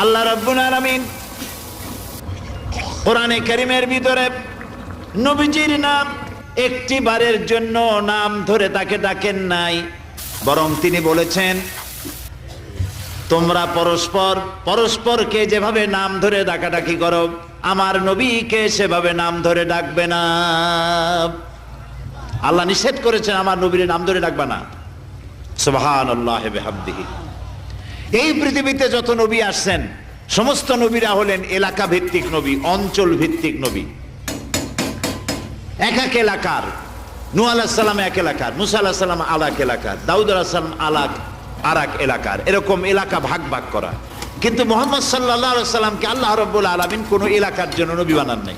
আল্লাহ রাব্বুল আলামিন কোরআনে কারীমের ভিতরে নবীজির নাম একটি বারের জন্য নাম ধরে তাকে ডাকেন নাই, বরং তিনি বলেছেন তোমরা পরস্পর পরস্পরকে যেভাবে নাম ধরে ডাকাডাকি করো আমার নবীকে সেভাবে নাম ধরে ডাকবে না। আল্লাহ নিষেধ করেছেন আমার নবীর নাম ধরে ডাকবে না। সুবহানাল্লাহি ওয়া বিহামদিহি। এই পৃথিবীতে যত নবী আসছেন সমস্ত নবীরা হলেন এলাকা ভিত্তিক নবী, অঞ্চল ভিত্তিক নবী। এক এক এলাকার, নূহ আলাইহিস সালাম এক এলাকার, মুসা আলাইহিস সালাম আলাক এলাকার, দাউদ আলাইহিস সালাম আলাক আরেক এলাকার, এরকম এলাকা ভাগ ভাগ করা। কিন্তু মুহাম্মদ সাল্লাল্লাহু আলাইহি ওয়াসাল্লামকে আল্লাহ রাব্বুল আলামিন কোন এলাকার জন্য নবী বানান নাই।